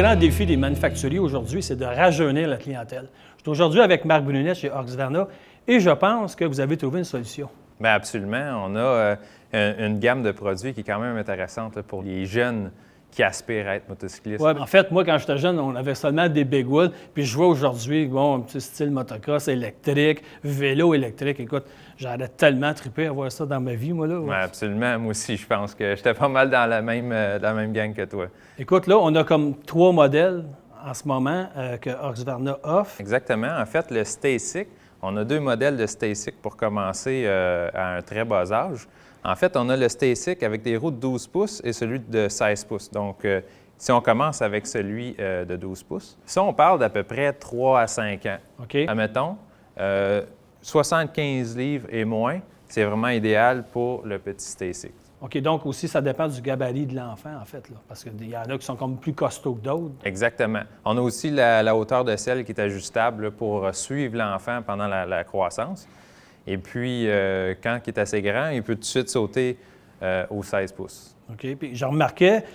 grands défis des manufacturiers aujourd'hui, c'est de rajeunir la clientèle. Je suis aujourd'hui avec Marc Brunet chez Husqvarna et je pense que vous avez trouvé une solution. Bien, absolument. On a une gamme de produits qui est quand même intéressante là, pour les jeunes qui aspirent à être motocyclistes. Ouais, en fait, moi, quand j'étais jeune, on avait seulement des big wheels. Puis je vois aujourd'hui, bon, un petit style motocross électrique, vélo électrique. Écoute, j'aurais tellement trippé à voir ça dans ma vie, moi, là. Oui, absolument. Moi aussi, je pense que j'étais pas mal dans la même gang que toi. Écoute, là, on a comme 3 modèles en ce moment que Husqvarna offre. Exactement. En fait, le Stasic, on a 2 modèles de Stasic pour commencer à un très bas âge. En fait, on a le Stasic avec des roues de 12 pouces et celui de 16 pouces. Donc, si on commence avec celui de 12 pouces, ça, on parle d'à peu près 3 à 5 ans. OK. Admettons, 75 livres et moins, c'est vraiment idéal pour le petit Stasic. OK, donc aussi, ça dépend du gabarit de l'enfant, en fait, là, parce qu'il y en a qui sont comme plus costauds que d'autres. Exactement. On a aussi la hauteur de selle qui est ajustable là, pour suivre l'enfant pendant la croissance. Et puis, quand il est assez grand, il peut tout de suite sauter aux 16 pouces. OK. Puis je remarquais,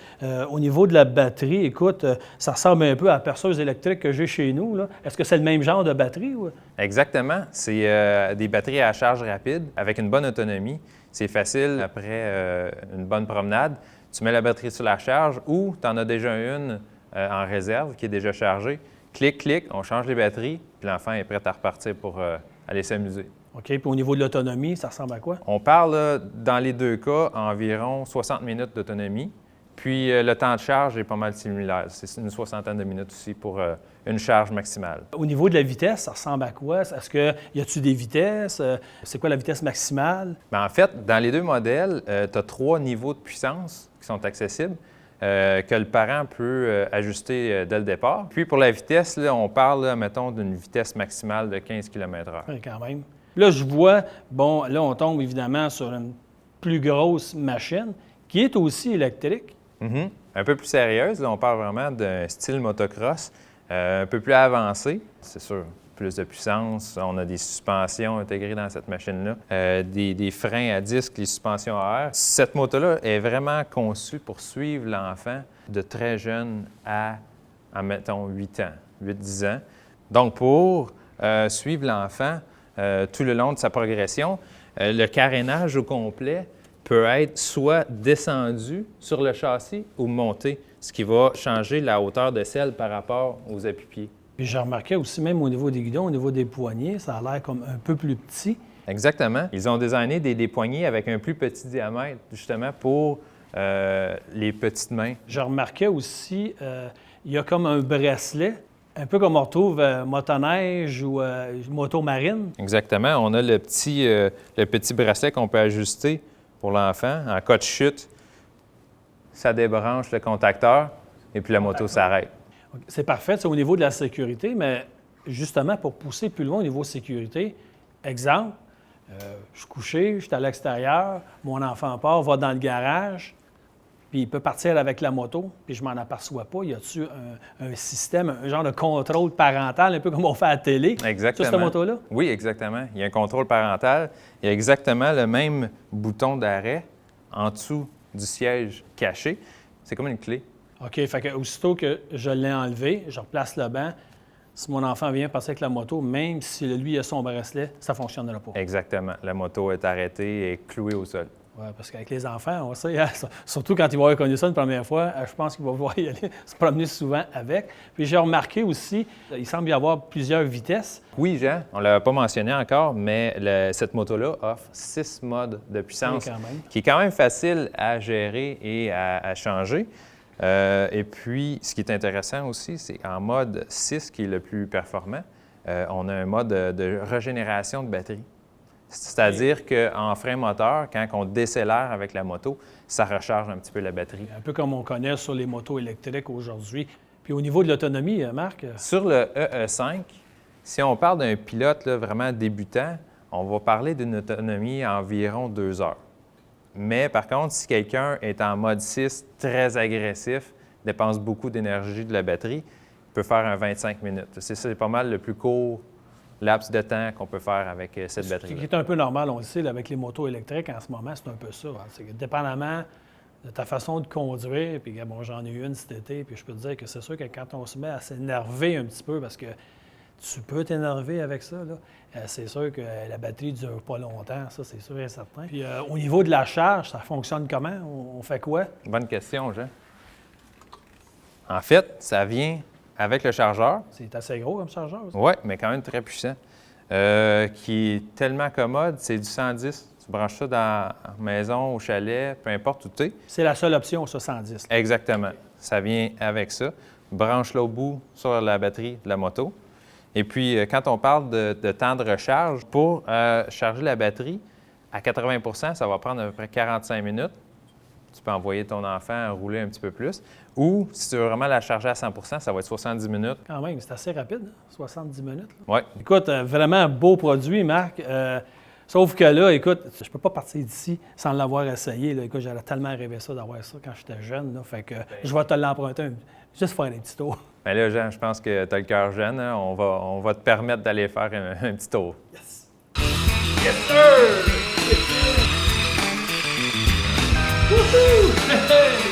au niveau de la batterie, écoute, ça ressemble un peu à la perceuse électrique que j'ai chez nous, là. Est-ce que c'est le même genre de batterie? Ou... Exactement. C'est des batteries à charge rapide avec une bonne autonomie. C'est facile après une bonne promenade. Tu mets la batterie sur la charge ou tu en as déjà une en réserve qui est déjà chargée. Clic, clic, on change les batteries, puis l'enfant est prêt à repartir pour aller s'amuser. OK. Puis au niveau de l'autonomie, ça ressemble à quoi? On parle, là, dans les 2 cas, environ 60 minutes d'autonomie. Puis le temps de charge est pas mal similaire. C'est une 60aine de minutes aussi pour une charge maximale. Au niveau de la vitesse, ça ressemble à quoi? Est-ce qu'il y a-t-il des vitesses? C'est quoi la vitesse maximale? Bien, en fait, dans les 2 modèles, tu as 3 niveaux de puissance qui sont accessibles. Que le parent peut ajuster dès le départ. Puis pour la vitesse, là, on parle, là, mettons, d'une vitesse maximale de 15 km/h. Oui, quand même. Là, je vois, bon, là, on tombe évidemment sur une plus grosse machine qui est aussi électrique. Mm-hmm. Un peu plus sérieuse, là, on parle vraiment d'un style motocross, un peu plus avancé, c'est sûr. Plus de puissance, on a des suspensions intégrées dans cette machine-là, des freins à disque, les suspensions à air. Cette moto-là est vraiment conçue pour suivre l'enfant de très jeune à mettons, 8 ans, 8-10 ans. Donc, pour suivre l'enfant tout le long de sa progression, le carénage au complet peut être soit descendu sur le châssis ou monté, ce qui va changer la hauteur de selle par rapport aux appuis-pieds. Puis j'ai remarqué aussi, même au niveau des guidons, au niveau des poignées, ça a l'air comme un peu plus petit. Exactement. Ils ont designé des poignées avec un plus petit diamètre, justement, pour les petites mains. Je remarquais aussi, il y a comme un bracelet, un peu comme on retrouve motoneige ou moto marine. Exactement. On a le petit bracelet qu'on peut ajuster pour l'enfant. En cas de chute, ça débranche le contacteur et puis la moto s'arrête. C'est parfait, c'est au niveau de la sécurité, mais justement, pour pousser plus loin au niveau sécurité, exemple, je suis couché, je suis à l'extérieur, mon enfant part, va dans le garage, puis il peut partir avec la moto, puis je m'en aperçois pas. Y a-t-il un système, un genre de contrôle parental, un peu comme on fait à la télé, Exactement. sur cette moto-là? Oui, exactement. Il y a un contrôle parental. Il y a exactement le même bouton d'arrêt en dessous du siège caché. C'est comme une clé. OK, fait que aussitôt que je l'ai enlevé, je replace le banc. Si mon enfant vient passer avec la moto, même si lui a son bracelet, ça ne fonctionnera pas. Exactement. La moto est arrêtée et clouée au sol. Oui, parce qu'avec les enfants, on sait, surtout quand ils vont avoir connu ça une première fois, je pense qu'ils vont vouloir y aller se promener souvent avec. Puis j'ai remarqué aussi, il semble y avoir plusieurs vitesses. Oui, Jean, on ne l'a pas mentionné encore, mais cette moto-là offre 6 modes de puissance, Oui, quand même. qui est quand même facile à gérer et à changer. Et puis, ce qui est intéressant aussi, c'est qu'en mode 6, qui est le plus performant, on a un mode de régénération de batterie. C'est-à-dire qu'en frein moteur, quand on décélère avec la moto, ça recharge un petit peu la batterie. Un peu comme on connaît sur les motos électriques aujourd'hui. Puis au niveau de l'autonomie, Marc? Sur le EE5, si on parle d'un pilote là, vraiment débutant, on va parler d'une autonomie à environ 2 heures. Mais par contre, si quelqu'un est en mode 6, très agressif, dépense beaucoup d'énergie de la batterie, il peut faire un 25 minutes. C'est pas mal le plus court laps de temps qu'on peut faire avec cette batterie. Ce qui est un peu normal, on le sait, là, avec les motos électriques en ce moment, c'est un peu ça. Hein. C'est que dépendamment de ta façon de conduire. Puis bon, j'en ai eu une cet été, puis je peux te dire que c'est sûr que quand on se met à s'énerver un petit peu, parce que tu peux t'énerver avec ça, là, c'est sûr que la batterie ne dure pas longtemps, ça c'est sûr et certain. Puis au niveau de la charge, ça fonctionne comment? On fait quoi? Bonne question, Jean. En fait, ça vient avec le chargeur. C'est assez gros comme chargeur, ça? Oui, mais quand même très puissant. Qui est tellement commode, c'est du 110. Tu branches ça dans la maison, au chalet, peu importe où tu es. C'est la seule option, ça, 110. Exactement. Ça vient avec ça. Branche-le au bout sur la batterie de la moto. Et puis, quand on parle de temps de recharge, pour charger la batterie, à 80 ça va prendre à peu près 45 minutes. Tu peux envoyer ton enfant rouler un petit peu plus. Ou, si tu veux vraiment la charger à 100 ça va être 70 minutes. Quand même, c'est assez rapide, hein? 70 minutes. Oui. Écoute, vraiment un beau produit, Marc. Sauf que là, écoute, je peux pas partir d'ici sans l'avoir essayé. Là. Écoute, j'aurais tellement rêvé ça d'avoir ça quand j'étais jeune. Là. Fait que je vais te l'emprunter, juste faire des petits tours. Bien là, Jean, je pense que tu as le cœur jeune. Hein? On va te permettre d'aller faire un petit tour. Yes! Yes, sir! Yes, sir! Wouhou!